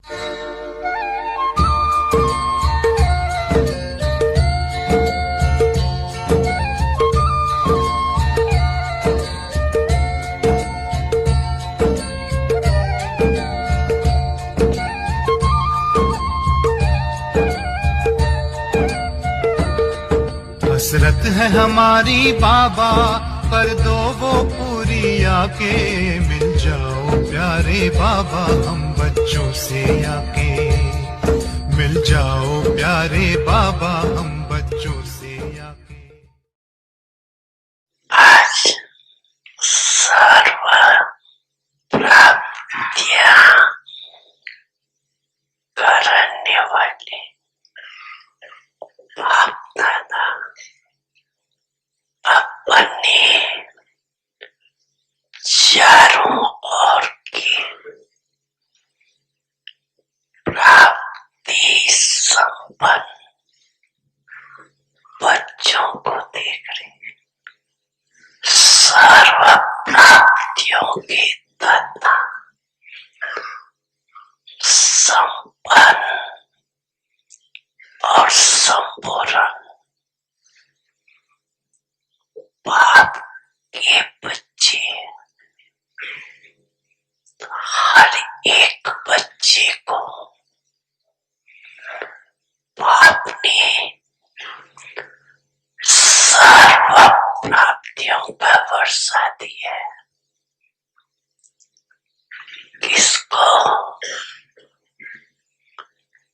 हसरत है हमारी बाबा, कर दो वो पूरी आके। मिल जाओ प्यारे बाबा हम बच्चों से आके। मिल जाओ प्यारे बाबा हम बच्चों से आके। आज सर्व प्राप्तियां करने वाले बाप दादा अपने चारों ओर की प्राप्ति संपन्न बच्चों को देख रहे हैं। सर्व प्राप्तियों के दाता संपन्न और संपूर्ण बाप के बच्चे, हर एक बच्चे को बाप ने सर्व प्राप्तियों का वर्षा दिया है। किसको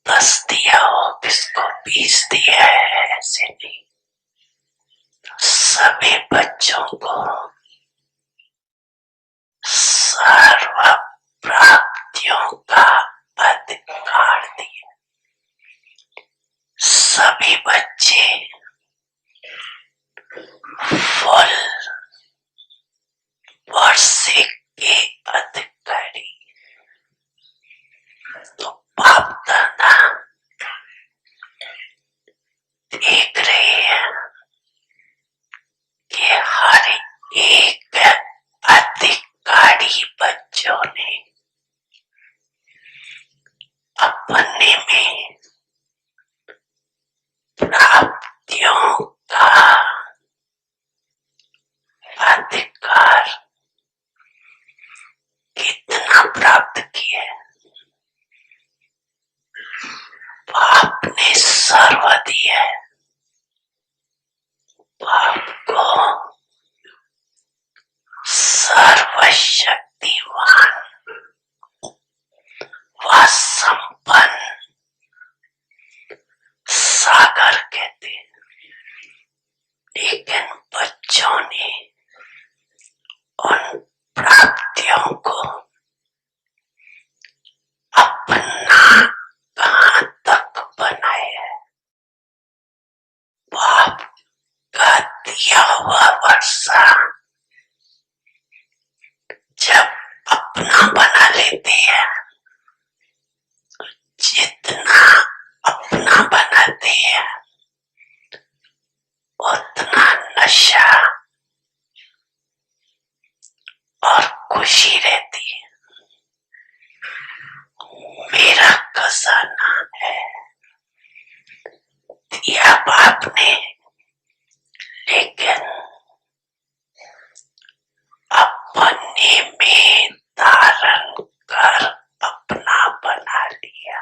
10 दिया हो, किसको 20 दिया है, ऐसे नहीं। सभी बच्चों को सर्व प्राप्तियों का अधिकार दिया। सभी बच्चे फुल वर्षे के अधिकारी। तो बाप दादा देख रहे हैं कि हर एक अधिकारी बच्चों ने अपने में प्राप्तियों का अधिकार कितना प्राप्त किया। बाप ने सर्व दिया है। बाप को सर्वशक्तिवान व संपन्न सागर कहते हैं। लेकिन बच्चों ने उन प्राप्तियों को अपना कहां तक बनाया है। बाप का दिया हुआ वर्षा जब अपना बना लेते हैं, जितना अपना बनाते हैं उतना नशा और खुशी रहती है। मेरा खजाना है दिया बाप ने, लेकिन अपने में धारण कर अपना बना लिया।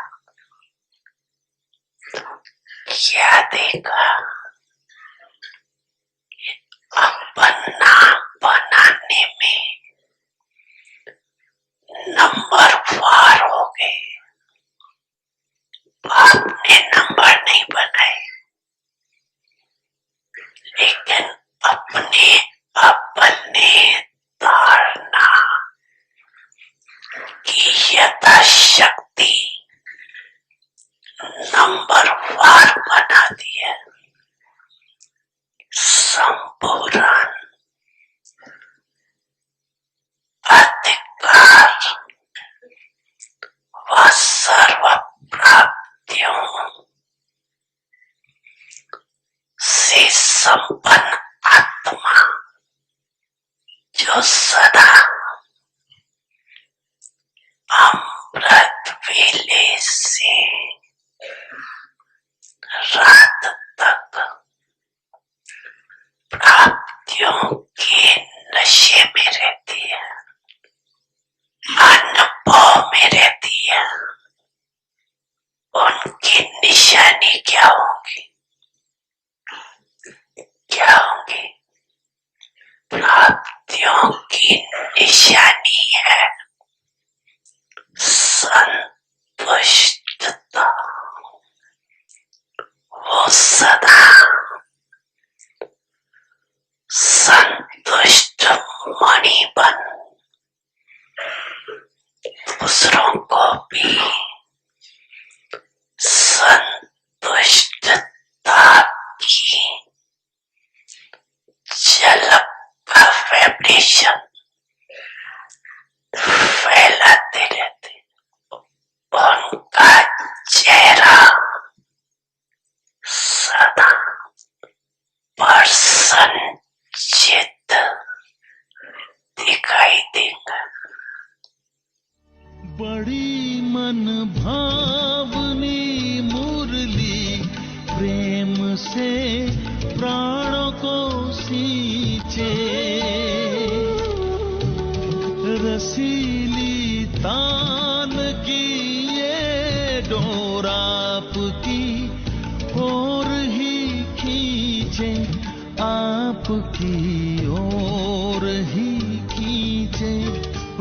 क्या देखा? अपना बनाने में नंबरवार हो गए। बाप ने नंबर नहीं बनाए, लेकिन अपने धारणा की यथाशक्ति नंबरवार बना दिया। संपूर्ण अधिकार व सर्व प्राप्तियों से संपन्न आत्मा जो सदा अमृत वेले निशानी क्या होगी? क्या होगी? प्राप्तियों की निशानी है संतुष्टता। वो सदा संतुष्ट मणि बन दूसरों को भी संतुष्टता की झलक का वाइब्रेशन फैलाते रहते। उनका चेहरा सदा प्रसन्नचित्त दिखाई देगा। बड़ी मन भावनी मुरली प्रेम से प्राणों को सींचे, रसीली तान की ये डोर आपकी ओर ही खींचे, आपकी ओर ही खींचे।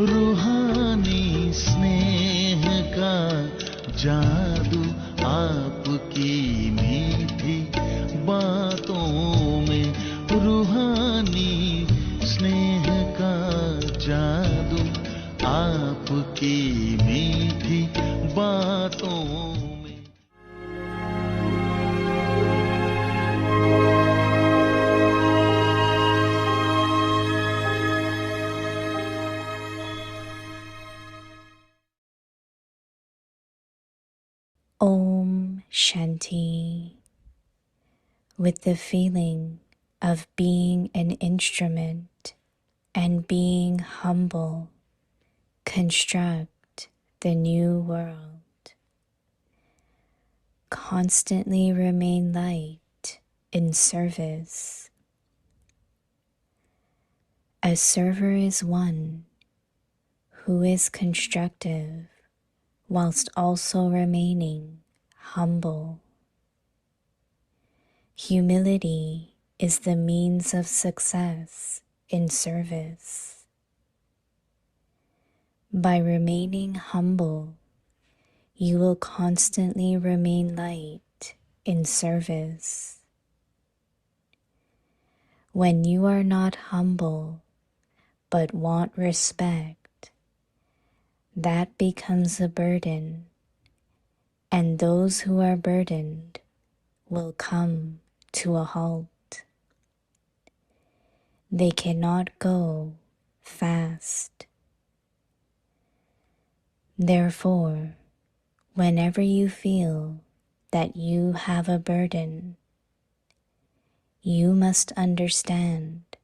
रूहानी स्नेह का जादू आपकी मीठी बातों में, रूहानी स्नेह का जादू आपकी मीठी बातों में। Om Shanti. With the feeling of being an instrument and being humble, construct the new world. Constantly remain light in service. A server is one who is constructive whilst also remaining humble. Humility is the means of success in service. By remaining humble, you will constantly remain light in service. When you are not humble but want respect, that becomes a burden, and those who are burdened will come to a halt. They cannot go fast. Therefore, whenever you feel that you have a burden, you must understand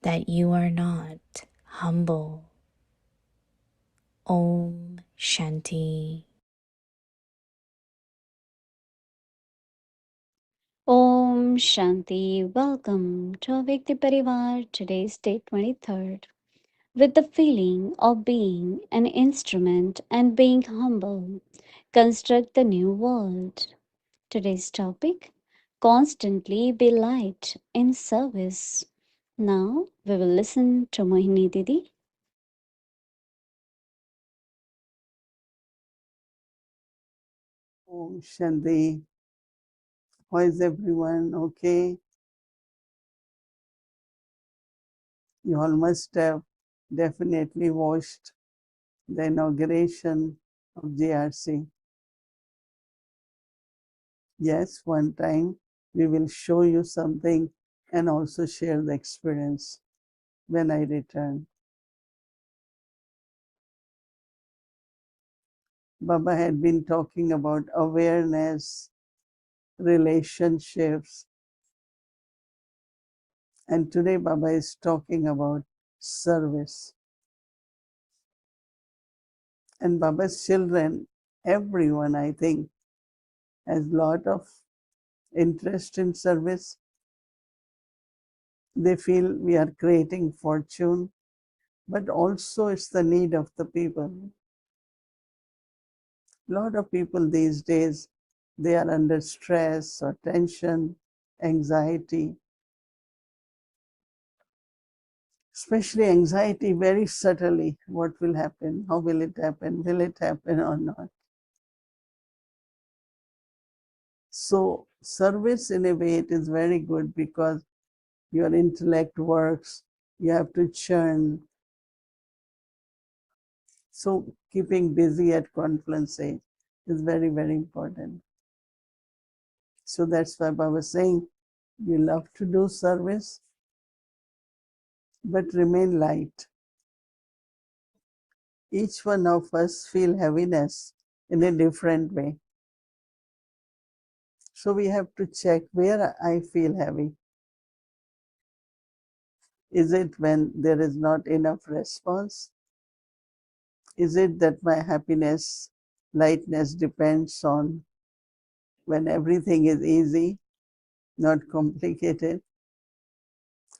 that you are not humble. Om Shanti. Om Shanti. Welcome to Awake the Parivar. Today's day 23rd. With the feeling of being an instrument and being humble, construct the new world. Today's topic: constantly be light in service. Now we will listen to Mohini Didi. Om Shanti. How is everyone? Okay. You all must have definitely watched the inauguration of JRC. Yes, one time we will show you something and also share the experience when I return. Baba had been talking about awareness, relationships, and today Baba is talking about service. And Baba's children, everyone, I think, has a lot of interest in service. They feel we are creating fortune, but also it's the need of the people. A lot of people these days they are under stress or tension, anxiety. Especially anxiety, very subtly, what will happen, how will it happen or not. So service in a way it is very good because your intellect works, you have to churn. So keeping busy at confluence age is very, very important. So that's why I was saying you love to do service, but remain light. Each one of us feel heaviness in a different way. So we have to check where I feel heavy. Is it when there is not enough response? Is it that my happiness, lightness depends on when everything is easy, not complicated?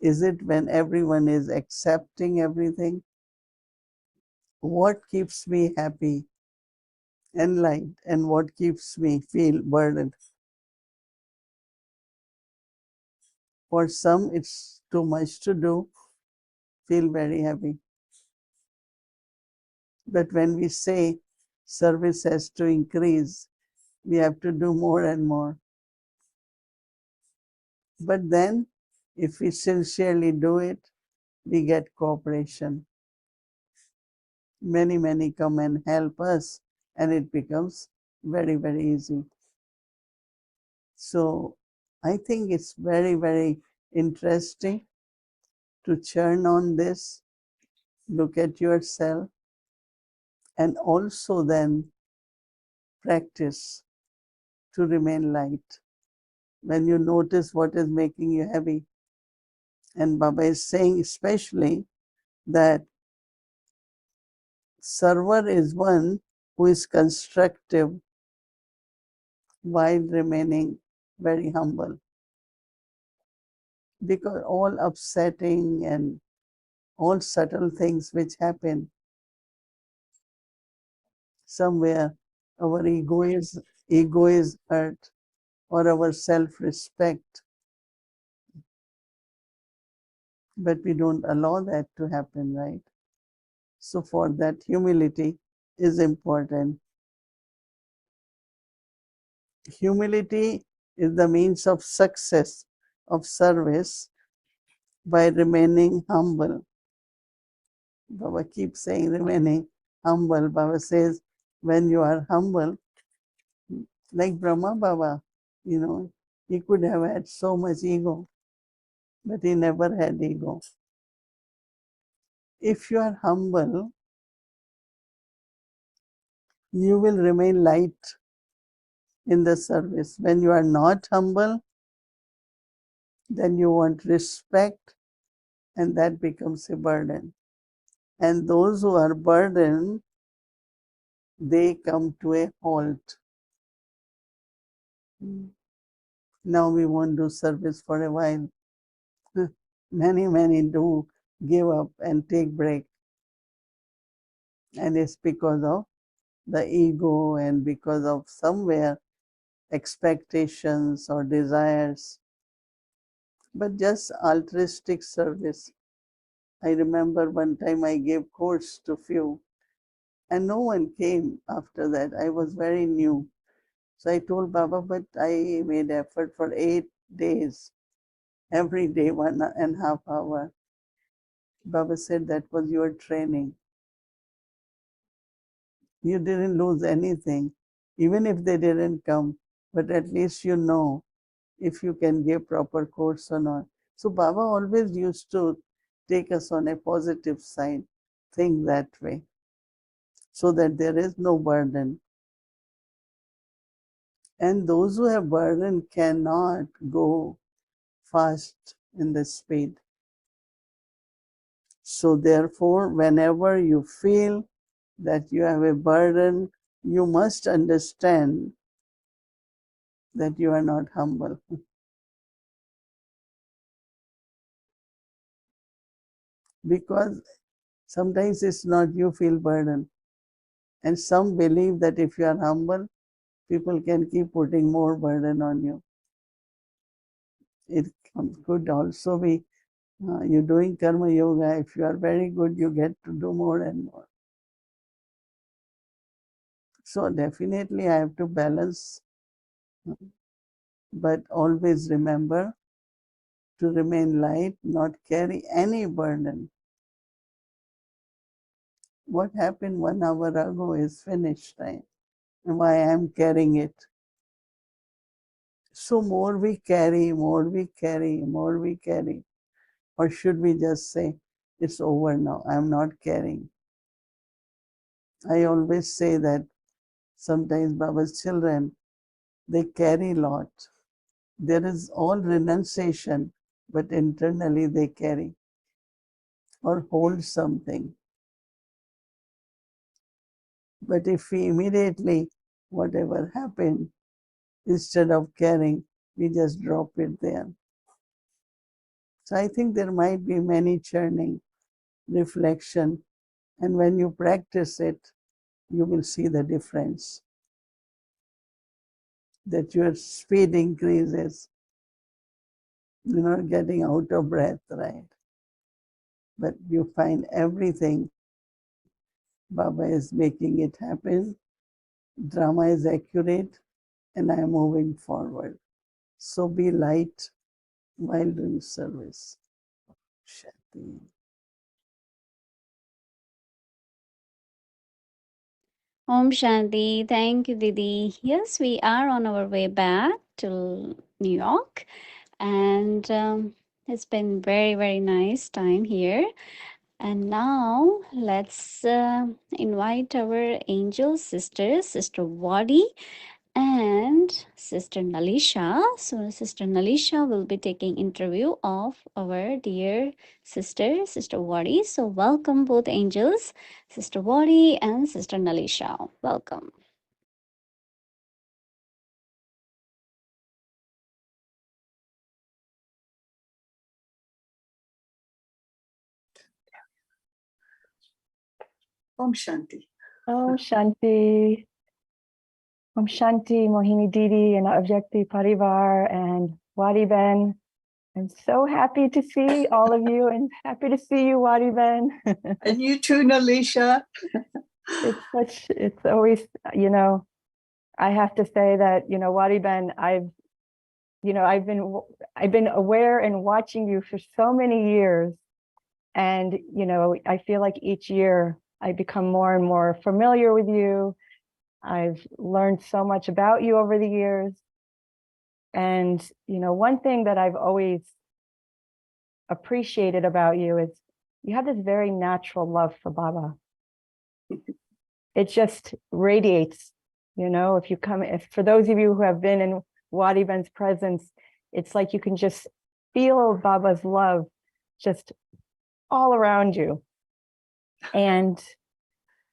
Is it when everyone is accepting everything? What keeps me happy and light, and what keeps me feel burdened? For some, it's too much to do, feel very heavy. But when we say service has to increase, we have to do more and more. But then, if we sincerely do it, we get cooperation. Many, many come and help us, and it becomes very, very easy. So I think it's very, very interesting to churn on this, look at yourself, and also then practice to remain light. When you notice what is making you heavy, and Baba is saying especially that server is one who is constructive while remaining very humble. Because all upsetting and all subtle things which happen, somewhere our ego is hurt, or our self-respect, but we don't allow that to happen, right? So for that, humility is important. Humility is the means of success of service by remaining humble. Baba keeps saying remaining humble. Baba says when you are humble, like Brahma Baba, he could have had so much ego, but he never had ego. If you are humble, you will remain light in the service. When you are not humble, then you want respect, and that becomes a burden. And those who are burdened, they come to a halt. Now we won't do service for a while. Many, many do give up and take break. And it's because of the ego and because of somewhere expectations or desires. But just altruistic service. I remember one time I gave course to few and no one came after that. I was very new. So I told Baba, but I made effort for 8 days, every day 1.5 hours. Baba said that was your training. You didn't lose anything, even if they didn't come, but at least you know if you can give proper course or not. So Baba always used to take us on a positive side, think that way, so that there is no burden. And those who have burden cannot go fast in the speed. So therefore, whenever you feel that you have a burden, you must understand that you are not humble. Because sometimes it's not you feel burden. And some believe that if you are humble, people can keep putting more burden on you. It could also be you're doing karma yoga. If you are very good, you get to do more and more. So definitely I have to balance, but always remember to remain light, not carry any burden. What happened 1 hour ago is finished time. And why I'm carrying it. So more we carry, more we carry, more we carry. Or should we just say, it's over now, I'm not carrying. I always say that sometimes Baba's children, they carry a lot. There is all renunciation, but internally they carry or hold something. But if we immediately, whatever happened, instead of carrying, we just drop it there. So I think there might be many churning, reflection, and when you practice it, you will see the difference. That your speed increases, you're not getting out of breath, right? But you find everything, Baba is making it happen, drama is accurate, and I am moving forward. So be light while doing service. Shanti. Om Shanti. Thank you, Didi. Yes, we are on our way back to New York, and it's been very, very nice time here. And now let's invite our angel sisters, Sister Wadi and Sister Nalisha. So Sister Nalisha will be taking interview of our dear sister, Sister Wadi. So welcome both angels, Sister Wadi and Sister Nalisha. Welcome. Om Shanti. Om Shanti. Om Shanti, Mohini Didi, and Avyakti Parivar, and Wadi Ben. I'm so happy to see all of you, and happy to see you, Wadi Ben. And you too, Nalisha. It's always, I have to say that, Wadi Ben, I've been aware and watching you for so many years. And, I feel like each year I become more and more familiar with you. I've learned so much about you over the years. And, one thing that I've always appreciated about you is you have this very natural love for Baba. It just radiates, if for those of you who have been in Wadi Ben's presence, it's like you can just feel Baba's love just all around you. And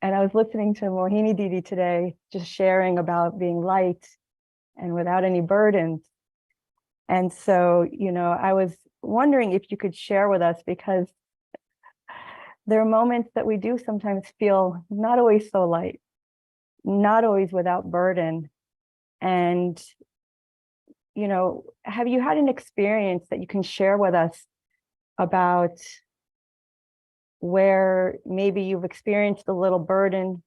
I was listening to Mohini Didi today, just sharing about being light and without any burdens. And so, I was wondering if you could share with us, because there are moments that we do sometimes feel not always so light, not always without burden. And, have you had an experience that you can share with us about where maybe you've experienced a little burden,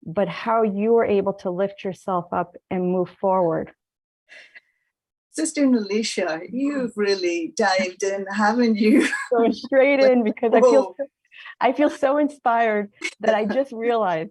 but how you were able to lift yourself up and move forward? Sister Nalisha, you've really dived in, haven't you? Going straight in, because I feel so inspired that I just realized.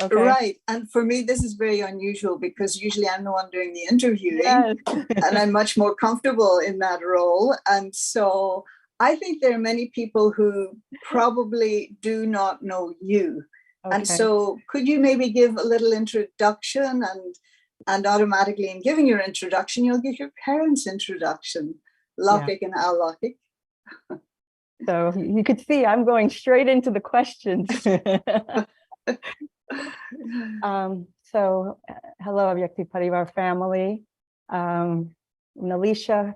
Okay. Right. And for me, this is very unusual because usually I'm the one doing the interviewing. Yes. And I'm much more comfortable in that role. And so I think there are many people who probably do not know you. Okay. And so could you maybe give a little introduction, and automatically in giving your introduction, you'll give your parents' introduction, Lakik and Al-Lakik. So you could see I'm going straight into the questions. So hello, Avyakti Parivar family. Nalisha.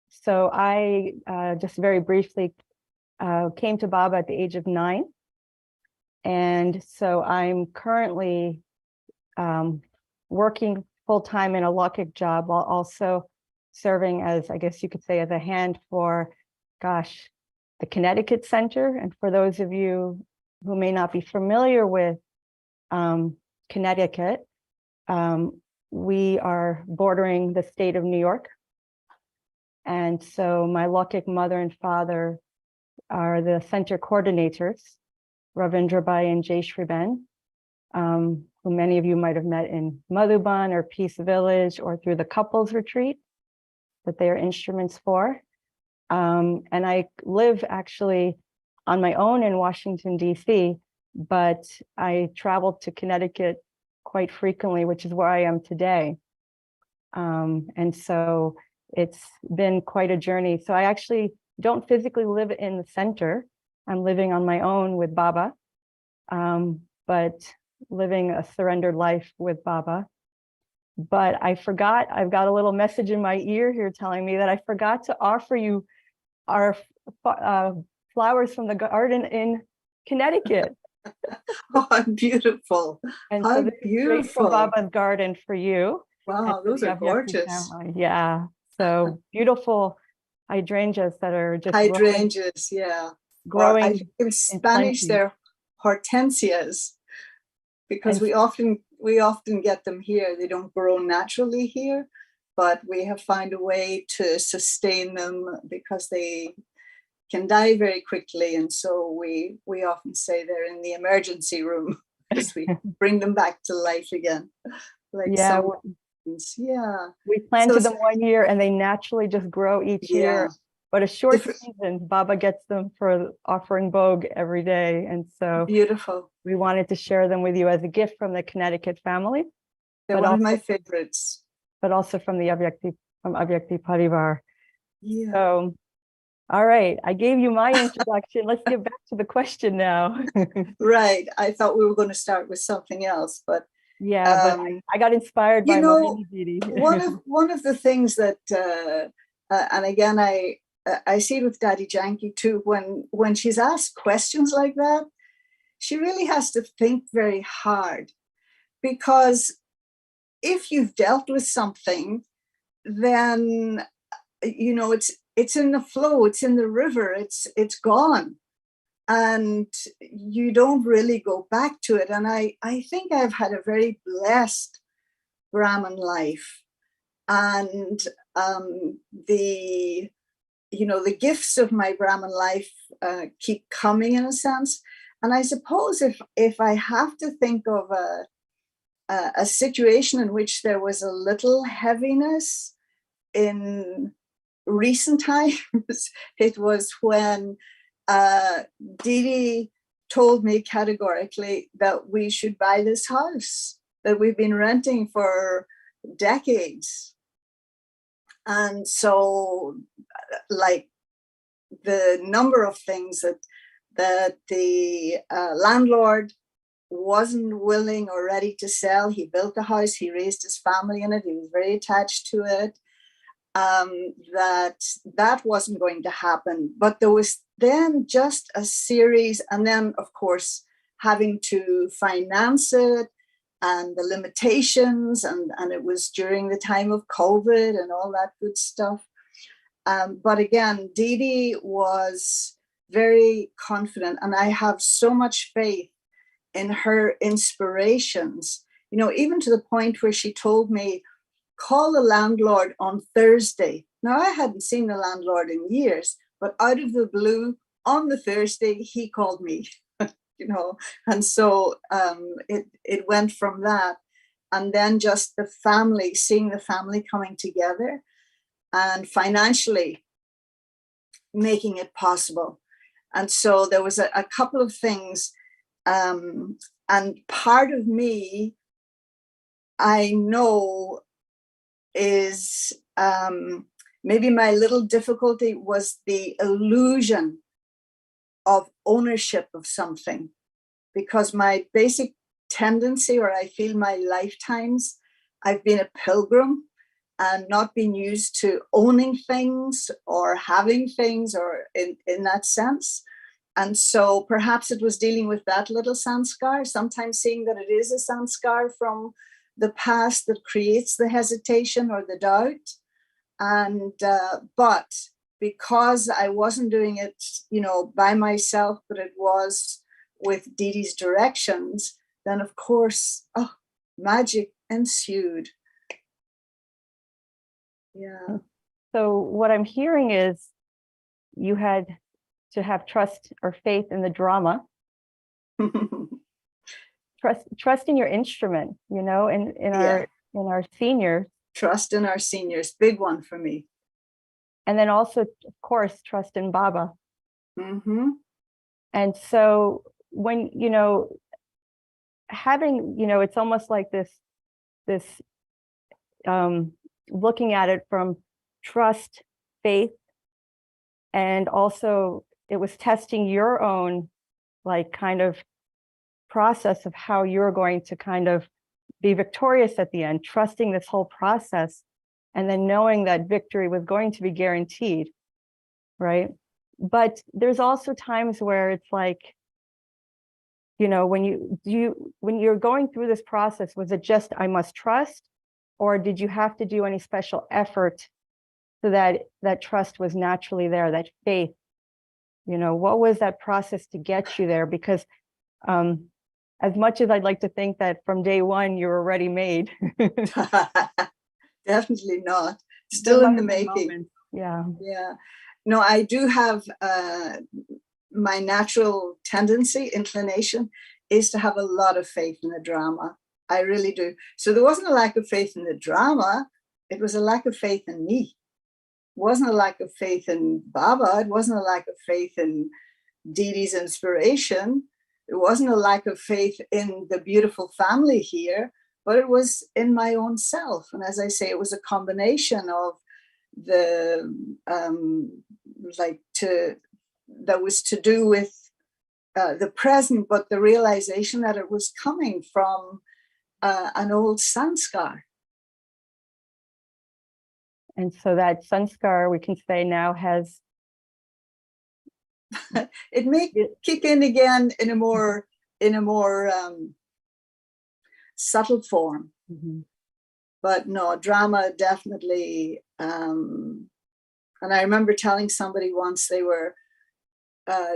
So I just very briefly came to Baba at the age of 9. And so I'm currently working full-time in a Lokik job while also serving as, I guess you could say, as a hand for, gosh, the Connecticut Center. And for those of you who may not be familiar with Connecticut, we are bordering the state of New York. And so my Lokik mother and father are the center coordinators, Ravindra Bai and Jay Shriben, who many of you might have met in Madhuban or Peace Village or through the couples retreat that they are instruments for. And I live actually on my own in Washington, DC, but I travel to Connecticut quite frequently, which is where I am today. And so it's been quite a journey. So I actually don't physically live in the center. I'm living on my own with Baba, but living a surrendered life with Baba. But I forgot, I've got a little message in my ear here telling me that I forgot to offer you our flowers from the garden in Connecticut. Oh, beautiful. And How so this is straight from beautiful. Baba's garden for you. Wow, those are gorgeous. Yeah, so beautiful hydrangeas that are just Hydrangeas, yeah. growing. Or in Spanish, they're hortensias, because we often get them here. They don't grow naturally here, but we have found a way to sustain them because they can die very quickly. And so we often say they're in the emergency room because we bring them back to life again. Like yeah, yeah. We planted them one year and they naturally just grow each year. But a short season, Baba gets them for offering Bhog every day. And so beautiful. We wanted to share them with you as a gift from the Connecticut family. They're one of my favorites. But also from the Avyakti Parivar. Yeah. So, all right, I gave you my introduction. Let's get back to the question now. Right. I thought we were going to start with something else, but yeah, but I got inspired by Mohini Didi. one of the things that, and again, I see it with Daddy Janki too, when she's asked questions like that, she really has to think very hard, because if you've dealt with something, then, you know, it's in the flow, it's in the river, it's gone. And you don't really go back to it. And I think I've had a very blessed Brahmin life. And the gifts of my Brahmin life keep coming, in a sense. And I suppose if I have to think of a situation in which there was a little heaviness in recent times, it was when Didi told me categorically that we should buy this house that we've been renting for decades. And so, like, the number of things that the landlord wasn't willing or ready to sell. He built the house, he raised his family in it, he was very attached to it. That wasn't going to happen. But there was then just a series, and then of course having to finance it and the limitations, and it was during the time of COVID and all that good stuff. But again, Didi was very confident, and I have so much faith in her inspirations, you know, even to the point where she told me, call the landlord on Thursday. Now, I hadn't seen the landlord in years, but out of the blue, on the Thursday, he called me, you know. And so it went from that. And then just the family, seeing the family coming together and financially making it possible. And so there was a couple of things. And part of me, I know, is maybe my little difficulty was the illusion of ownership of something, because my basic tendency, or I feel my lifetimes, I've been a pilgrim and not been used to owning things or having things, or in that sense. And so perhaps it was dealing with that little sanskar, sometimes seeing that it is a sanskar from the past that creates the hesitation or the doubt. And but because I wasn't doing it, by myself, but it was with Didi's directions, then of course, magic ensued. Yeah. So what I'm hearing is you had to have trust or faith in the drama, trust in your instrument, in our seniors. Trust in our seniors, big one for me. And then also, of course, trust in Baba. Mm-hmm. And so when, having, it's almost like this looking at it from trust, faith, and also it was testing your own kind of process of how you're going to kind of be victorious at the end, trusting this whole process, and then knowing that victory was going to be guaranteed, right? But there's also times where it's like, when you're going through this process, was it just I must trust, or did you have to do any special effort so that that trust was naturally there, that faith? What was that process to get you there? Because as much as I'd like to think that from day one you were ready made, definitely not. Still in the making. Yeah. No, I do have my natural tendency, inclination, is to have a lot of faith in the drama. I really do. So there wasn't a lack of faith in the drama. It was a lack of faith in me. It wasn't a lack of faith in Baba. It wasn't a lack of faith in Didi's inspiration. It wasn't a lack of faith in the beautiful family here, but it was in my own self. And as I say, it was a combination of that was to do with the present, but the realization that it was coming from an old sanskar. And so that sanskar, we can say now has it may kick in again in a more subtle form. Mm-hmm. But no, drama definitely. And I remember telling somebody once, they were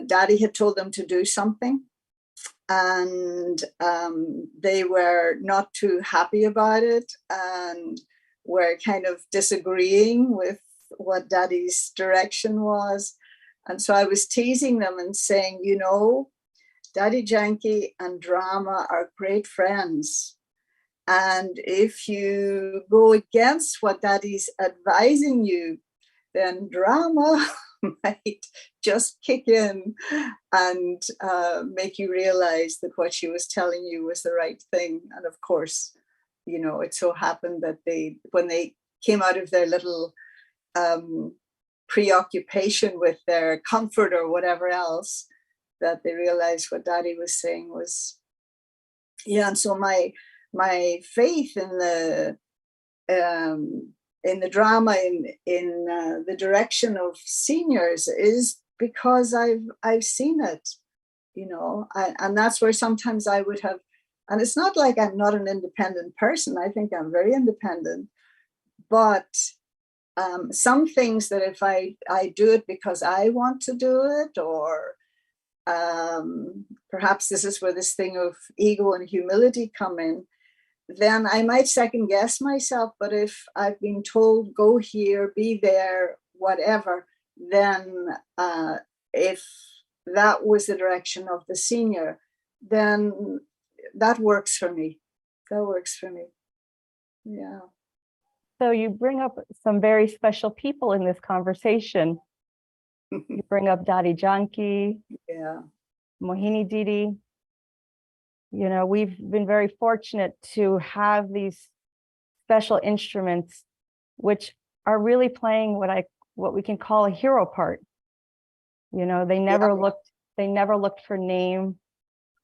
Daddy had told them to do something, and they were not too happy about it and were kind of disagreeing with what Daddy's direction was. And so I was teasing them and saying, Daddy Janki and drama are great friends. And if you go against what Daddy's advising you, then drama might just kick in and make you realize that what she was telling you was the right thing. And of course, it so happened that when they came out of their little preoccupation with their comfort or whatever else, that they realized what Daddy was saying was, and so my faith in the drama, in the direction of seniors, is because I've seen it, and that's where sometimes I would have, and it's not like I'm not an independent person. I think I'm very independent, but some things that if I do it because I want to do it, or perhaps this is where this thing of ego and humility come in, then I might second guess myself. But if I've been told, go here, be there, whatever, then if that was the direction of the senior, then that works for me. That works for me. Yeah. So you bring up some very special people in this conversation. You bring up Daddy Janki, yeah, Mohini Didi. We've been very fortunate to have these special instruments, which are really playing what we can call a hero part. They never looked for name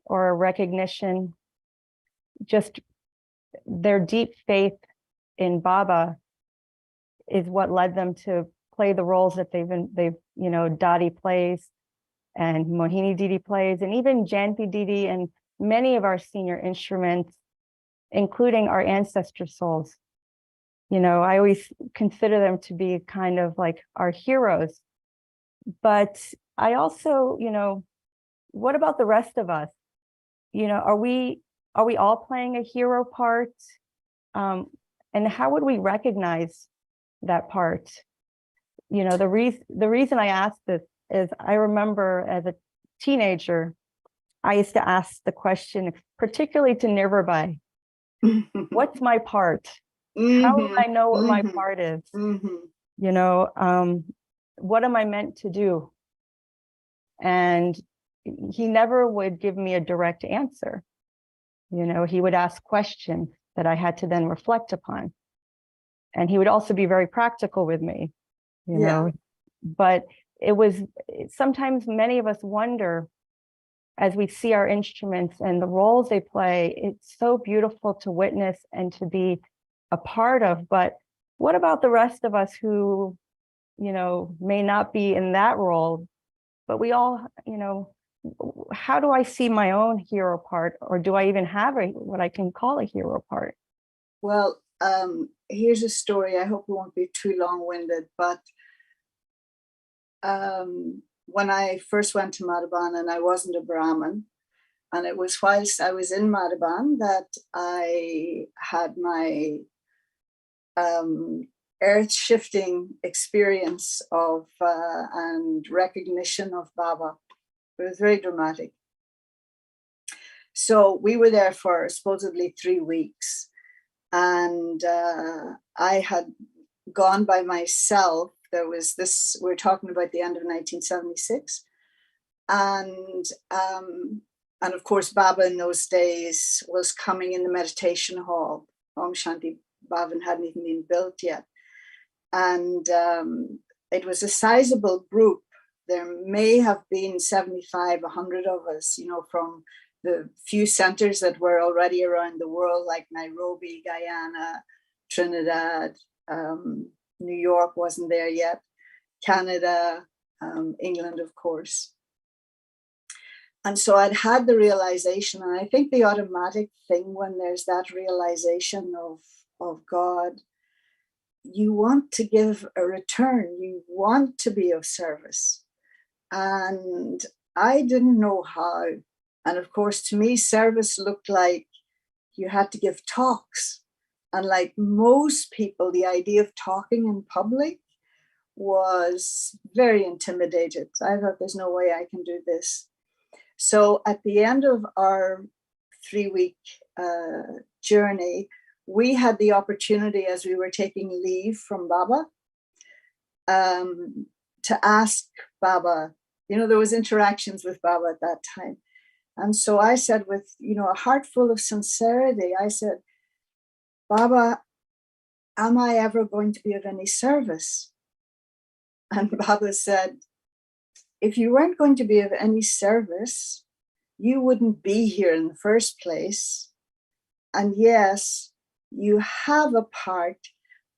or recognition. Just their deep faith in Baba is what led them to play the roles that Dadi plays, and Mohini Didi plays, and even Janti Didi and many of our senior instruments including our ancestor souls. You know, I always consider them to be kind of like our heroes. But I also, you know, what about the rest of us? You know, are we all playing a hero part? And how would we recognize that part? You know, the reason I asked this is I remember as a teenager, I used to ask the question, particularly to Nirvabai, what's my part? How will I know what my part is? You know, what am I meant to do? And he never would give me a direct answer. You know, he would ask questions that I had to then reflect upon. And he would also be very practical with me, you know, but it was sometimes many of us wonder as we see our instruments and the roles they play, it's so beautiful to witness and to be a part of. But what about the rest of us who, you know, may not be in that role, but we all, you know, how do I see my own hero part, or do I even have what I can call a hero part? Well, here's a story. I hope it won't be too long-winded, but when I first went to Madhaban, and I wasn't a Brahmin, and it was whilst I was in Madhaban that I had my earth-shifting experience of and recognition of Baba. It was very dramatic. So we were there for supposedly 3 weeks, and I had gone by myself. There was this, we're talking about the end of 1976. And of course, Baba in those days was coming in the meditation hall. Om Shanti Bhavan hadn't even been built yet. And it was a sizable group. There may have been 75, 100 of us, you know, from the few centers that were already around the world, like Nairobi, Guyana, Trinidad, New York wasn't there yet, Canada, England, of course. And so I'd had the realization, and I think the automatic thing when there's that realization of God, you want to give a return, you want to be of service. And I didn't know how. And of course, to me, service looked like you had to give talks. And like most people, the idea of talking in public was very intimidated. I thought, there's no way I can do this. So at the end of our 3-week journey, we had the opportunity, as we were taking leave from Baba, to ask Baba, you know, there was interactions with Baba at that time. And so I said, with, you know, a heart full of sincerity, I said, Baba, am I ever going to be of any service? And Baba said, if you weren't going to be of any service, you wouldn't be here in the first place. And yes, you have a part,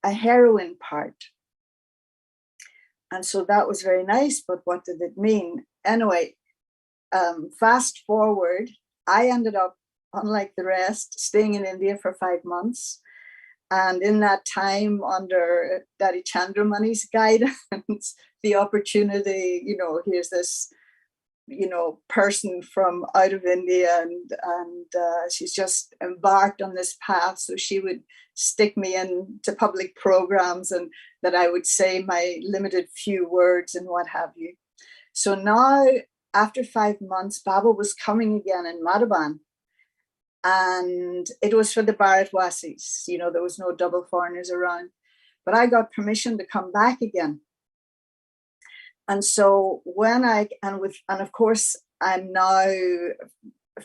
a heroine part. And so that was very nice, but what did it mean? Anyway, fast forward, I ended up, unlike the rest, staying in India for 5 months. And in that time, under Daddy Chandramani's guidance, the opportunity, you know, here's this, you know, person from out of India, and she's just embarked on this path. So she would stick me into public programs, and that I would say my limited few words and what have you. So now, after 5 months, Baba was coming again in Madhaban. And it was for the Bharatwasis, you know, there was no double foreigners around, but I got permission to come back again. And so when and of course, I'm now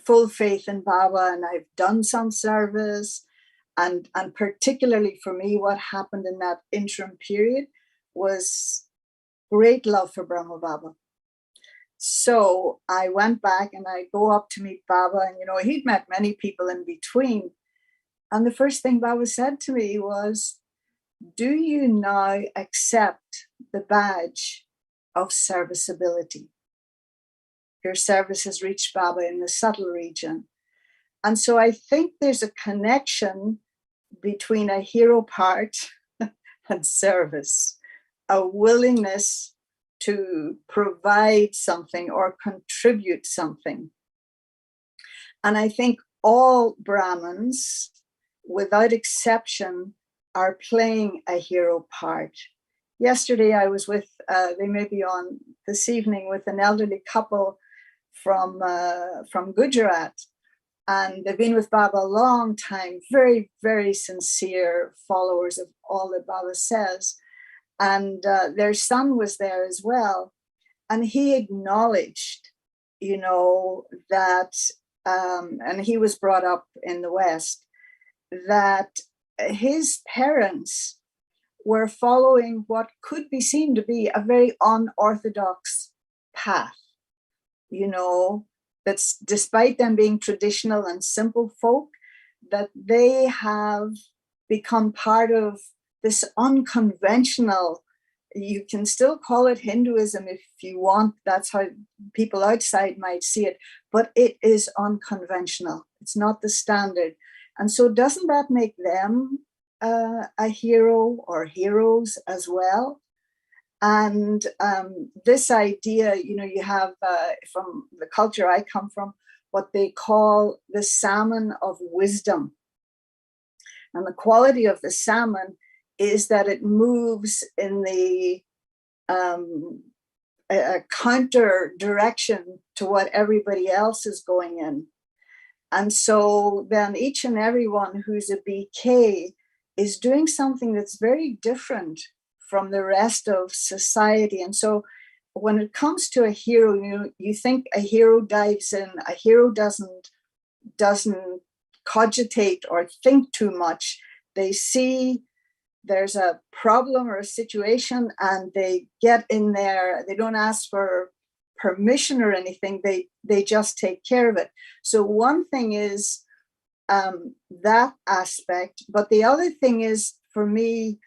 full faith in Baba, and I've done some service. And particularly for me, what happened in that interim period was great love for Brahma Baba. So I went back and I go up to meet Baba, and, you know, he'd met many people in between. And the first thing Baba said to me was, do you now accept the badge of serviceability? Your service has reached Baba in the subtle region. And so I think there's a connection between a hero part and service, a willingness to provide something or contribute something. And I think all Brahmins, without exception, are playing a hero part. Yesterday, I was with, they may be on this evening, with an elderly couple from Gujarat. And they've been with Baba a long time, very, very sincere followers of all that Baba says. And their son was there as well. And he acknowledged, that, and he was brought up in the West, that his parents were following what could be seen to be a very unorthodox path, that's, despite them being traditional and simple folk, that they have become part of this unconventional, you can still call it Hinduism if you want, that's how people outside might see it, but it is unconventional. It's not the standard. And so doesn't that make them a hero or heroes as well? And this idea, you have from the culture I come from, what they call the salmon of wisdom. And the quality of the salmon is that it moves in the a counter direction to what everybody else is going in. And so then each and everyone who's a BK is doing something that's very different from the rest of society. And so when it comes to a hero, you think a hero dives in, a hero doesn't cogitate or think too much. They see there's a problem or a situation and they get in there. They don't ask for permission or anything. They just take care of it. So one thing is that aspect, but the other thing is, for me,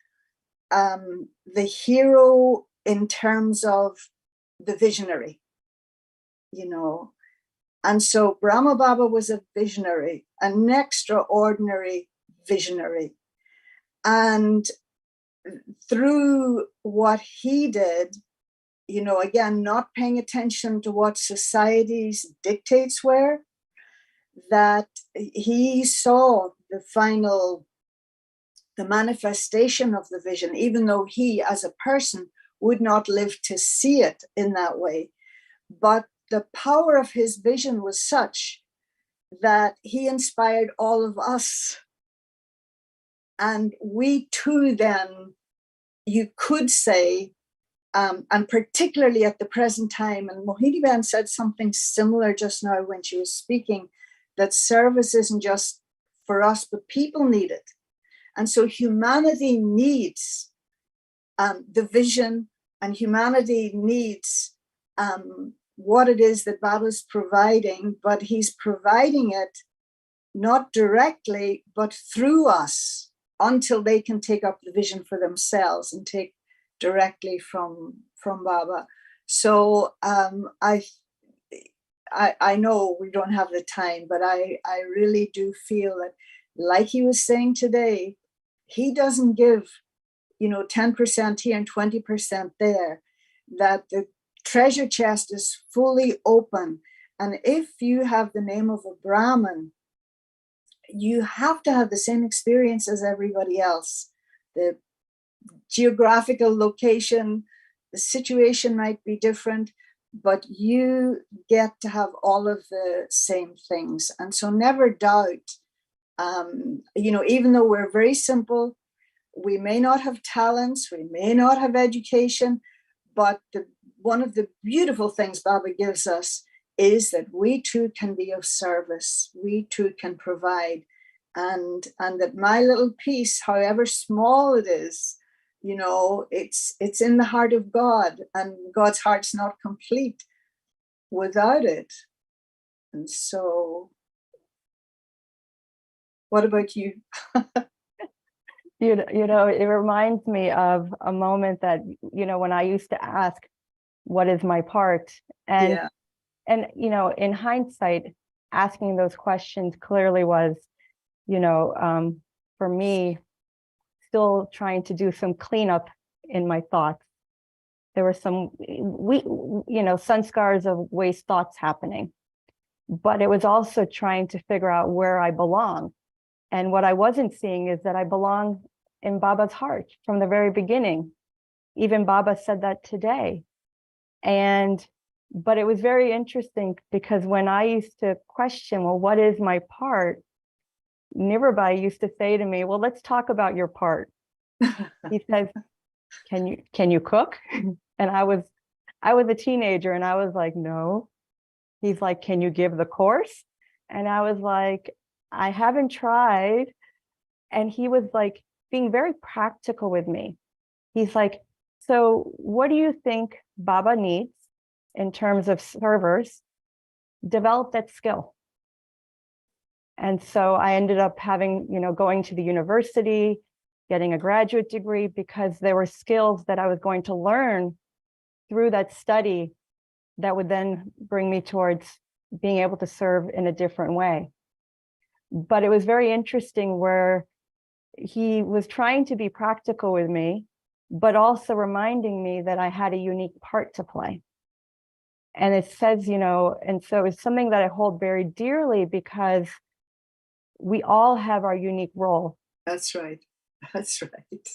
the hero in terms of the visionary, and so Brahma Baba was a visionary, an extraordinary visionary. And through what he did, again, not paying attention to what society's dictates were, that he saw the manifestation of the vision, even though he as a person would not live to see it in that way. But the power of his vision was such that he inspired all of us. And we too then, you could say, and particularly at the present time, and Mohini Ben said something similar just now when she was speaking, that service isn't just for us, but people need it. And so humanity needs the vision, and humanity needs what it is that Baba's providing, but he's providing it not directly, but through us, until they can take up the vision for themselves and take directly from Baba. So I know we don't have the time, but I really do feel that, like he was saying today, he doesn't give 10% here and 20% there, that the treasure chest is fully open. And if you have the name of a Brahmin, you have to have the same experience as everybody else. The geographical location, the situation might be different, but you get to have all of the same things. And so never doubt, even though we're very simple, we may not have talents, we may not have education, but one of the beautiful things Baba gives us is that we too can be of service, we too can provide, and that my little piece, however small it is, it's in the heart of God, and God's heart's not complete without it. And so, what about you? It reminds me of a moment that, when I used to ask, what is my part? And, Yeah. and in hindsight, asking those questions clearly was, for me, still trying to do some cleanup in my thoughts. There were some, sanskars of waste thoughts happening, but it was also trying to figure out where I belong. And what I wasn't seeing is that I belong in Baba's heart from the very beginning. Even Baba said that today. But it was very interesting because when I used to question, well, what is my part? Nirabai used to say to me, well, let's talk about your part. He says, can you cook? And I was a teenager and I was like, no. He's like, can you give the course? And I was like, I haven't tried. And he was like being very practical with me. He's like, so what do you think Baba needs in terms of servers? Develop that skill. And so I ended up having, going to the university, getting a graduate degree, because there were skills that I was going to learn through that study that would then bring me towards being able to serve in a different way. But it was very interesting where he was trying to be practical with me, but also reminding me that I had a unique part to play. And it says, and so it's something that I hold very dearly because we all have our unique role. That's right. That's right.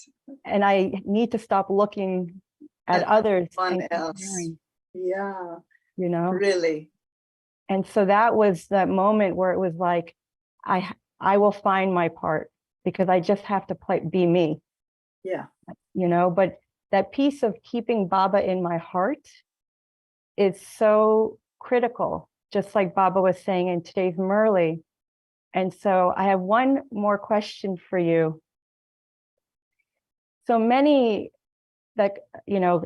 And I need to stop looking at others and else. comparing. Yeah. Really. And so that was that moment where it was like, I will find my part because I just have to be me. Yeah. But that piece of keeping Baba in my heart is so critical, just like Baba was saying in today's Murli. And so I have one more question for you. So many that,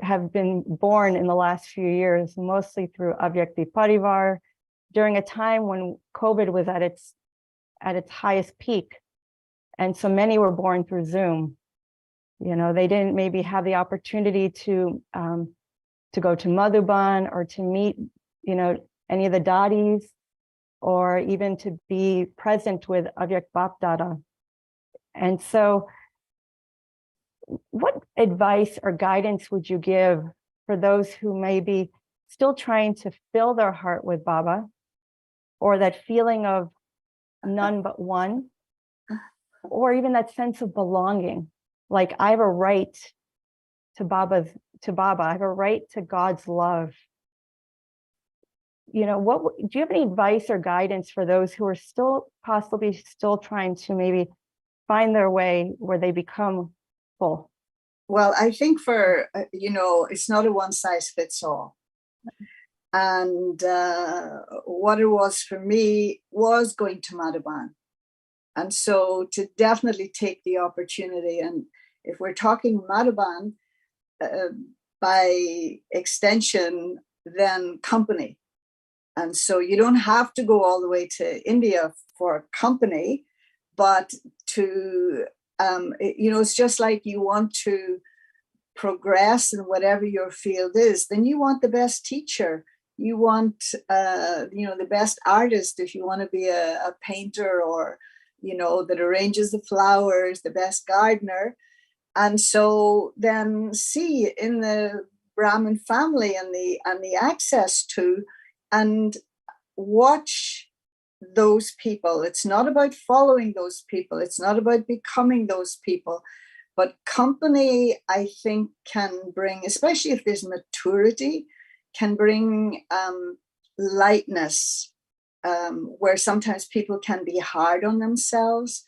have been born in the last few years, mostly through Avyakti Parivar, during a time when COVID was at its highest peak. And so many were born through Zoom. They didn't maybe have the opportunity to go to Madhuban or to meet, any of the dadis, or even to be present with Avyak Bapdada. And so what advice or guidance would you give for those who may be still trying to fill their heart with Baba, or that feeling of none but one, or even that sense of belonging? Like, I have a right to Baba, I have a right to God's love. Do you have any advice or guidance for those who are still possibly trying to maybe find their way where they become full? Well, I think it's not a one size fits all. And what it was for me was going to Madhuban. And so to definitely take the opportunity, and if we're talking Madhuban, by extension, then company. And so you don't have to go all the way to India for company, but to, it's just like you want to progress in whatever your field is, then you want the best teacher. You want, the best artist if you want to be a painter, or, that arranges the flowers, the best gardener. And so then see in the Brahmin family and the access to, and watch those people. It's not about following those people. It's not about becoming those people. But company, I think, can bring, especially if there's maturity, can bring lightness, where sometimes people can be hard on themselves.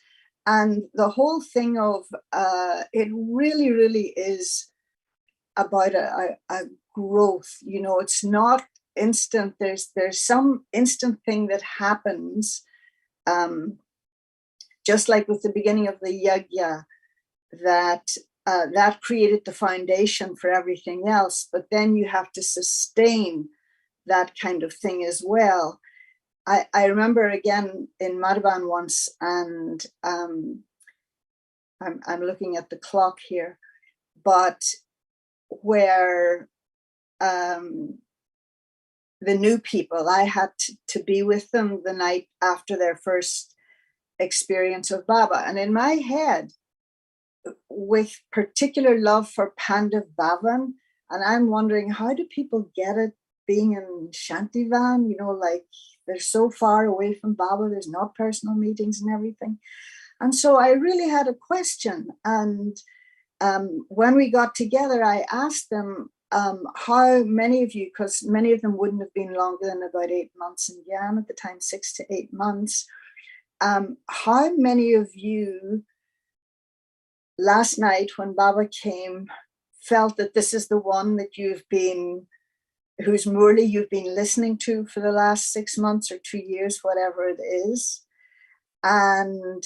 And the whole thing of it really, really is about a growth. It's not instant. There's some instant thing that happens, just like with the beginning of the yajna, that created the foundation for everything else. But then you have to sustain that kind of thing as well. I remember again in Madhuban once, and I'm looking at the clock here, but where the new people. I had to be with them the night after their first experience of Baba. And in my head, with particular love for Pandav Bhavan, and I'm wondering, how do people get it being in Shantivan? You know, like they're so far away from Baba, there's not personal meetings and everything. And so I really had a question. And when we got together, I asked them, how many of you, because many of them wouldn't have been longer than about 8 months in Gyan at the time, 6 to 8 months. How many of you last night when Baba came felt that this is the one that whose Murli you've been listening to for the last 6 months or 2 years, whatever it is, and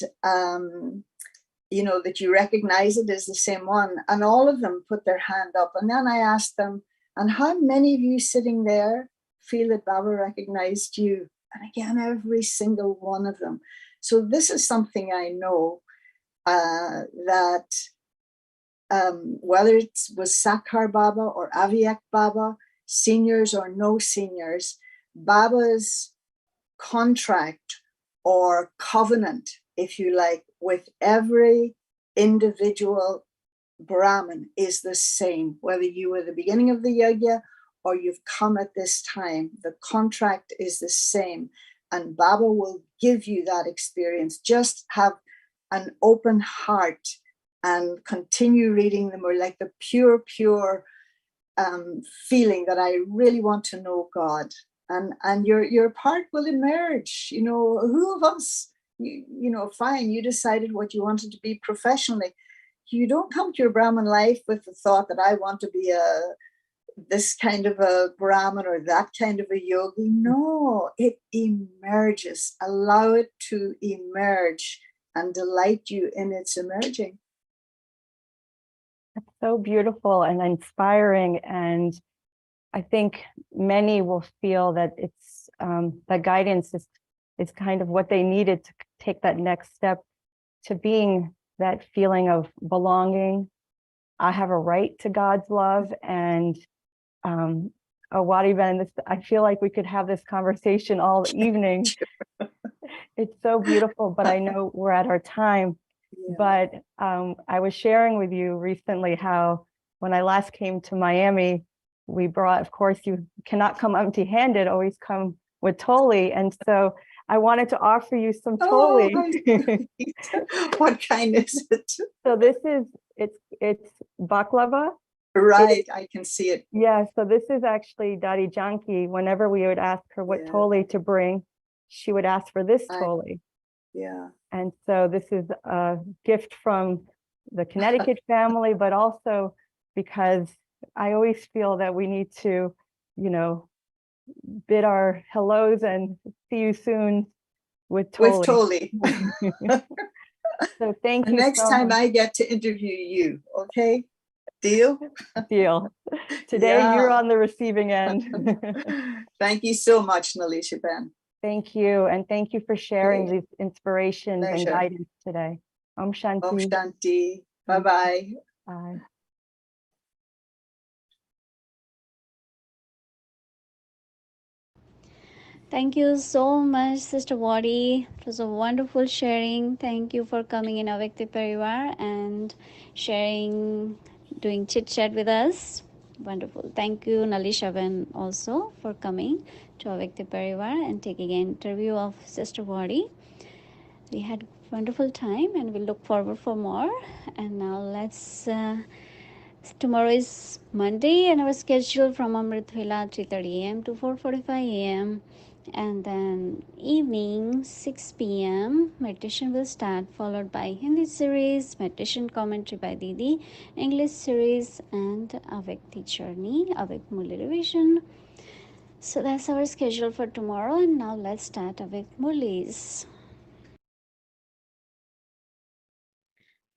you know, that you recognize it as the same one? And all of them put their hand up. And then I asked them, and how many of you sitting there feel that Baba recognized you? And again, every single one of them. So this is something I know, that whether it was Sakhar Baba or Avyak Baba, seniors or no seniors, Baba's contract or covenant, if you like, with every individual Brahmin is the same. Whether you were the beginning of the yajna or you've come at this time, the contract is the same. And Baba will give you that experience. Just have an open heart and continue reading them, or like the pure feeling that I really want to know God. And your part will emerge. You know, who of us, you know, fine, you decided what you wanted to be professionally. You don't come to your Brahmin life with the thought that I want to be this kind of a Brahmin or that kind of a yogi. No, it emerges. Allow it to emerge and delight you in its emerging. That's so beautiful and inspiring. And I think many will feel that it's that guidance is kind of what they needed to take that next step to being that feeling of belonging. I have a right to God's love. And Wadi Ben, I feel like we could have this conversation all evening. It's so beautiful, but I know we're at our time. Yeah. But I was sharing with you recently how when I last came to Miami, we brought, of course, you cannot come empty-handed, always come with Toli. And so I wanted to offer you some Toli. What kind is it? So this is, it's baklava. Right, I can see it. Yeah, so this is actually Dadi Janki. Whenever we would ask her what Toli to bring, she would ask for this Toli. Yeah. And so this is a gift from the Connecticut family, but also because I always feel that we need to, you know, bid our hellos and see you soon with Toli. With Toli. So thank you. Next time I get to interview you, okay? Deal? Deal. Today you're on the receiving end. Thank you so much, Nalisha Ben. Thank you. And thank you for sharing these inspirations and guidance today. Om Shanti. Om Shanti. Bye-bye. Bye. Thank you so much, Sister Wadi. It was a wonderful sharing. Thank you for coming in Avyakti Parivar and sharing, doing chit-chat with us. Wonderful. Thank you, Nalisha Ben, also for coming to Avyakti Parivar and taking an interview of Sister Wadi. We had a wonderful time and we look forward for more. And now let's... tomorrow is Monday and our schedule from Amrit Vela 3:30 a.m. to 4:45 a.m. and then evening 6 p.m. meditation will start, followed by Hindi series, meditation commentary by Didi, English series, and Avyakti journey, Avyakt Murli revision. So that's our schedule for tomorrow. And now let's start Avyakt Murlis.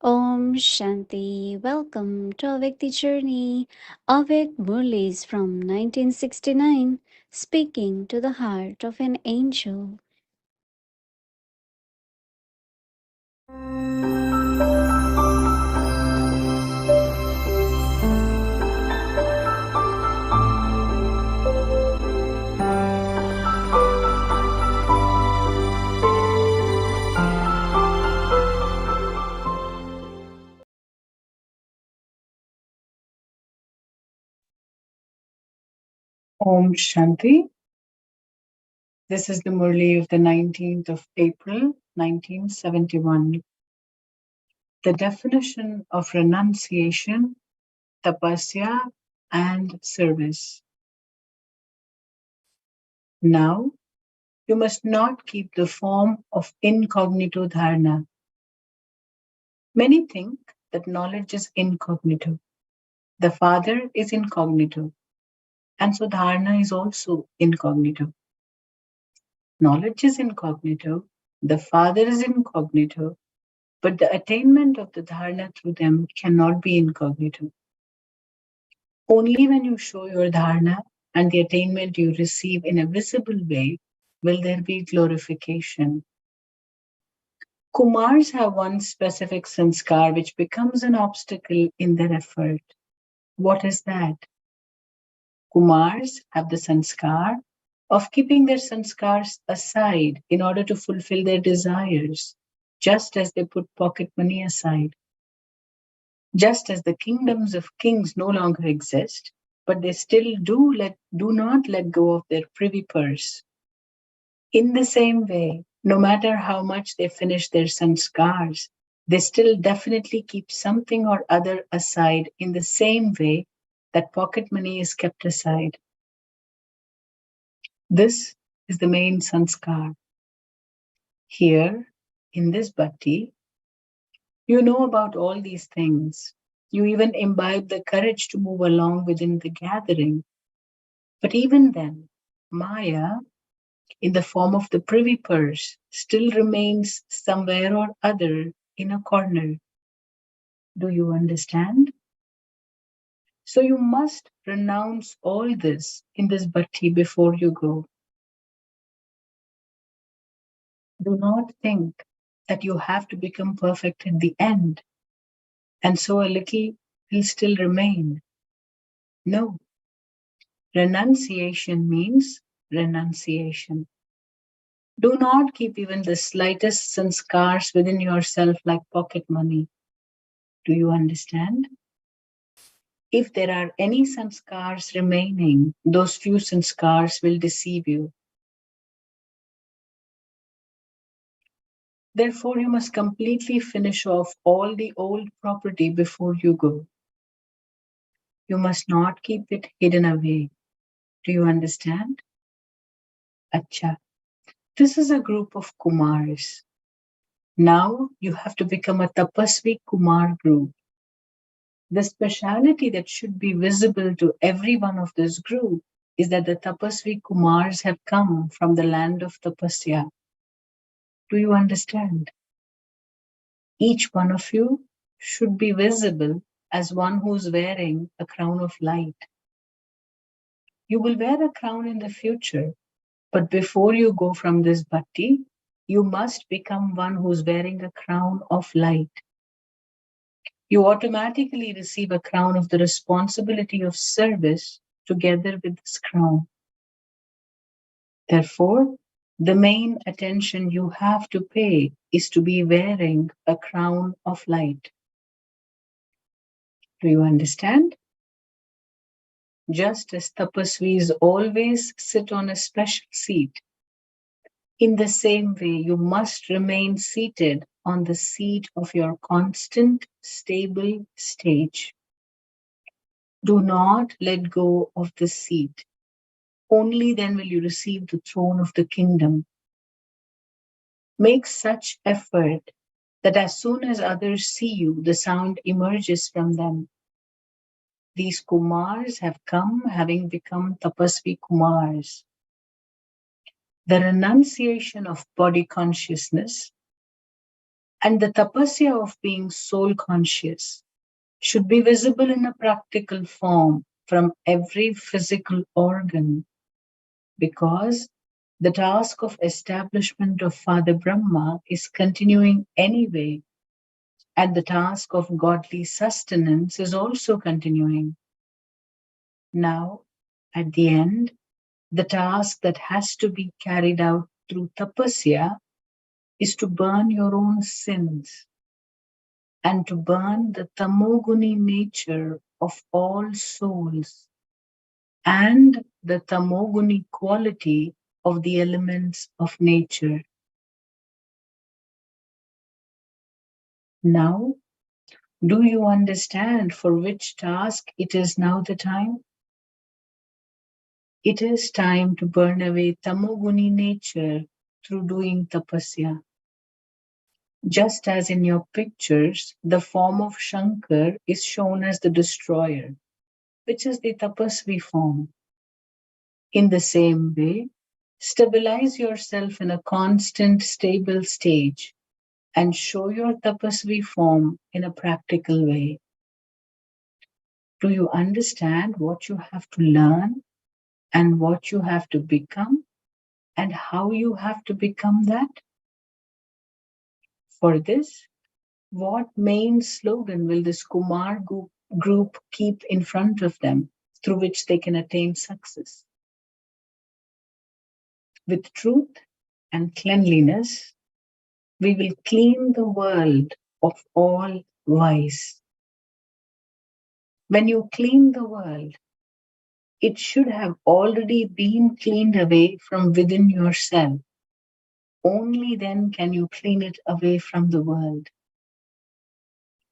Om Shanti. Welcome to Avyakti Journey. Avyakt Murlis from 1969, speaking to the heart of an angel. Om Shanti. This is the Murli of the 19th of April, 1971. The definition of renunciation, tapasya, and service. Now, you must not keep the form of incognito dharana. Many think that knowledge is incognito. The Father is incognito, and so dharana is also incognito. Knowledge is incognito, the Father is incognito, but the attainment of the dharana through them cannot be incognito. Only when you show your dharana and the attainment you receive in a visible way will there be glorification. Kumars have one specific sanskar which becomes an obstacle in their effort. What is that? Kumars have the sanskar of keeping their sanskars aside in order to fulfill their desires, just as they put pocket money aside. Just as the kingdoms of kings no longer exist, but they still do not let go of their privy purse. In the same way, no matter how much they finish their sanskars, they still definitely keep something or other aside in the same way that pocket money is kept aside. This is the main sanskar. Here, in this bhakti, you know about all these things. You even imbibe the courage to move along within the gathering. But even then, Maya, in the form of the privy purse, still remains somewhere or other in a corner. Do you understand? So you must renounce all this in this bhakti before you go. Do not think that you have to become perfect at the end, and so a little will still remain. No. Renunciation means renunciation. Do not keep even the slightest sanskars within yourself like pocket money. Do you understand? If there are any sanskars remaining, those few sanskars will deceive you. Therefore, you must completely finish off all the old property before you go. You must not keep it hidden away. Do you understand? Acha. This is a group of Kumars. Now you have to become a Tapasvi Kumar group. The speciality that should be visible to every one of this group is that the Tapasvi Kumars have come from the land of Tapasya. Do you understand? Each one of you should be visible as one who's wearing a crown of light. You will wear a crown in the future, but before you go from this bhakti, you must become one who's wearing a crown of light. You automatically receive a crown of the responsibility of service together with this crown. Therefore, the main attention you have to pay is to be wearing a crown of light. Do you understand? Just as tapasvis always sit on a special seat, in the same way you must remain seated on the seat of your constant, stable stage. Do not let go of the seat. Only then will you receive the throne of the kingdom. Make such effort that as soon as others see you, the sound emerges from them. These Kumars have come having become Tapasvi Kumars. The renunciation of body consciousness and the tapasya of being soul conscious should be visible in a practical form from every physical organ, because the task of establishment of Father Brahma is continuing anyway, and the task of godly sustenance is also continuing. Now, at the end, the task that has to be carried out through tapasya is to burn your own sins and to burn the tamoguni nature of all souls and the tamoguni quality of the elements of nature. Now, do you understand for which task it is now the time? It is time to burn away tamoguni nature through doing tapasya. Just as in your pictures, the form of Shankar is shown as the destroyer, which is the tapasvi form. In the same way, stabilize yourself in a constant, stable stage and show your tapasvi form in a practical way. Do you understand what you have to learn and what you have to become and how you have to become that? For this, what main slogan will this Kumar group keep in front of them through which they can attain success? With truth and cleanliness, we will clean the world of all vice. When you clean the world, it should have already been cleaned away from within yourself. Only then can you clean it away from the world.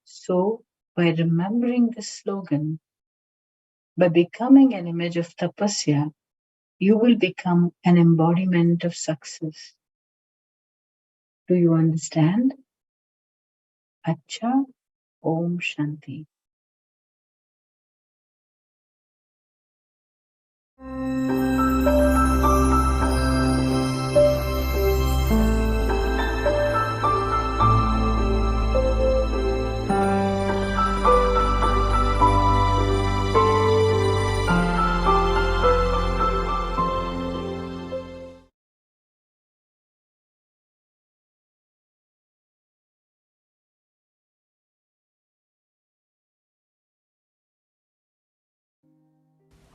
So, by remembering this slogan, by becoming an image of tapasya, you will become an embodiment of success. Do you understand? Acha, Om Shanti.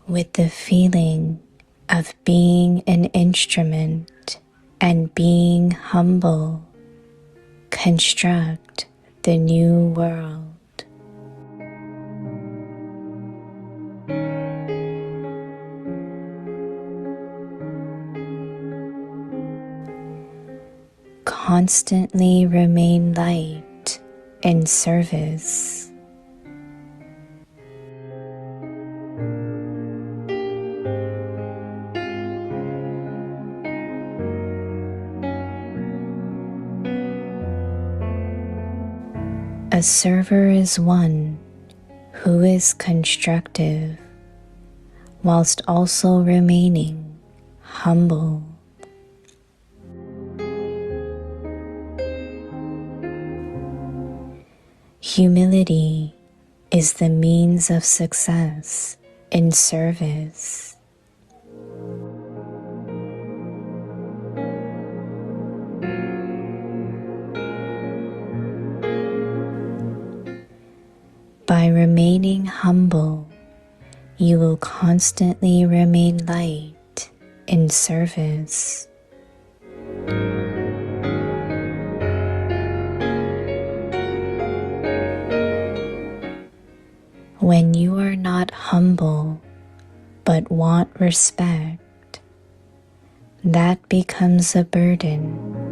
With the feeling of being an instrument and being humble, construct the new world. Constantly remain light in service. A server is one who is constructive whilst also remaining humble. Humility is the means of success in service. By remaining humble, you will constantly remain light in service. When you are not humble but want respect, that becomes a burden.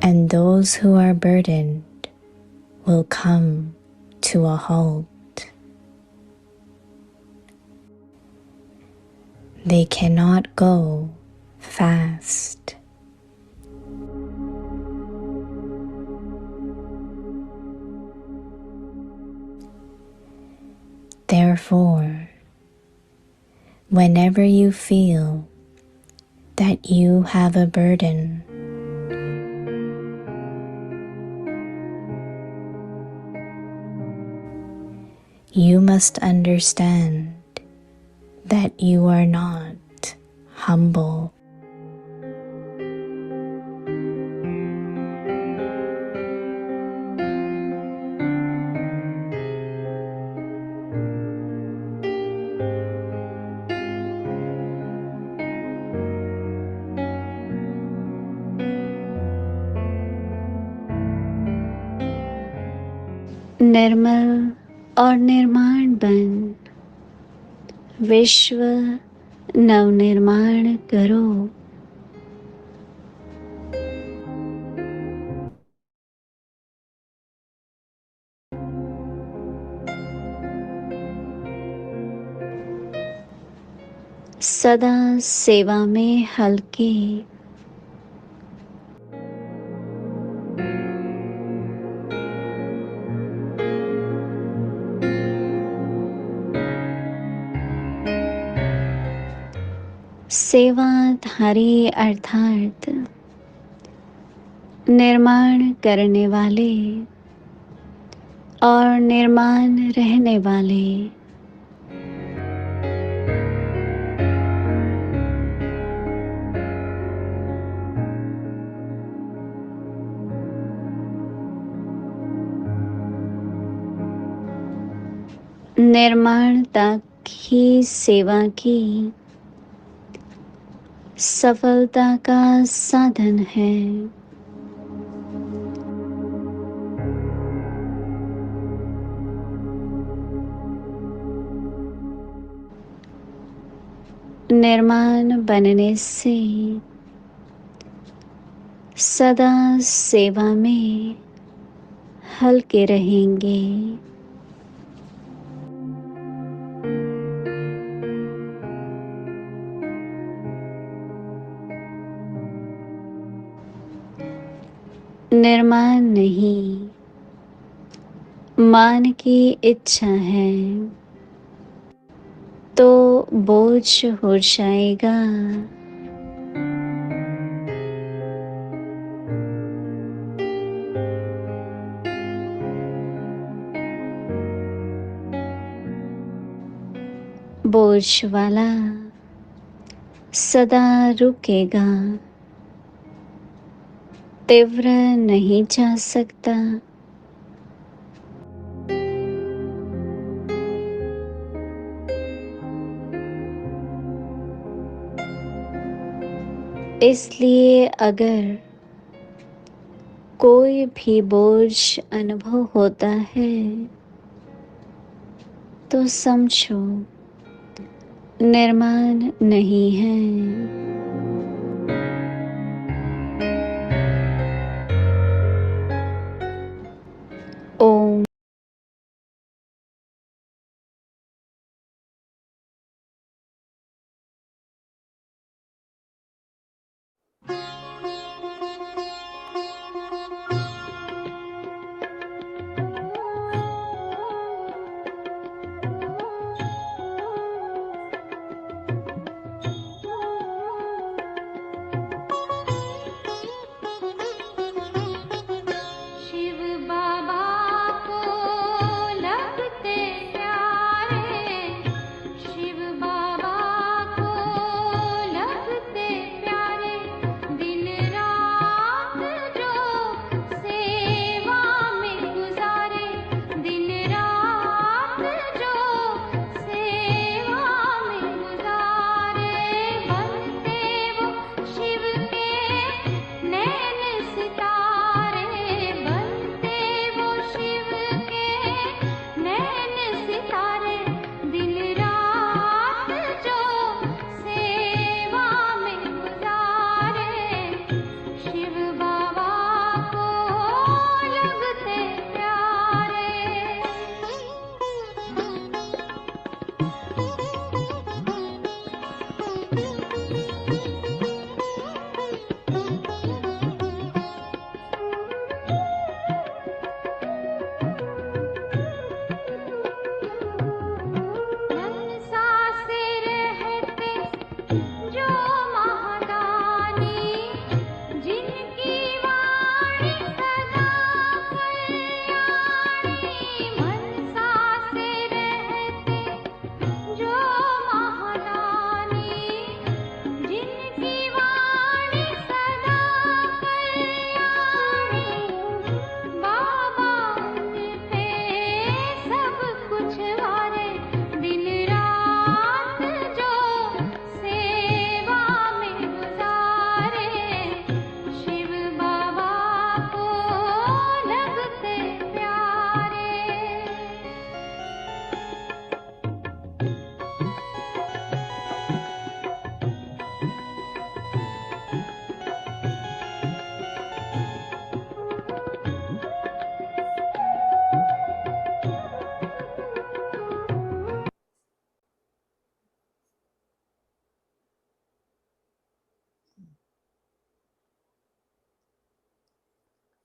And those who are burdened will come to a halt. They cannot go fast. Therefore, whenever you feel that you have a burden, you must understand that you are not humble. निर्मल और निर्माण बन विश्व नवनिर्माण करो। सदा सेवा में हल्के, सेवाधारी अर्थात निर्माण करने वाले और निर्माण रहने वाले। निर्माण तक ही सेवा की सफलता का साधन है। निर्माण बनने से सदा सेवा में हल्के रहेंगे। निर्माण नहीं, मान की इच्छा है तो बोझ हो जाएगा। बोझ वाला सदा रुकेगा, तीव्र नहीं जा सकता। इसलिए अगर कोई भी बोझ अनुभव होता है तो समझो निर्माण नहीं है। ओम।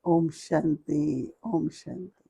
Om Shanti, Om Shanti.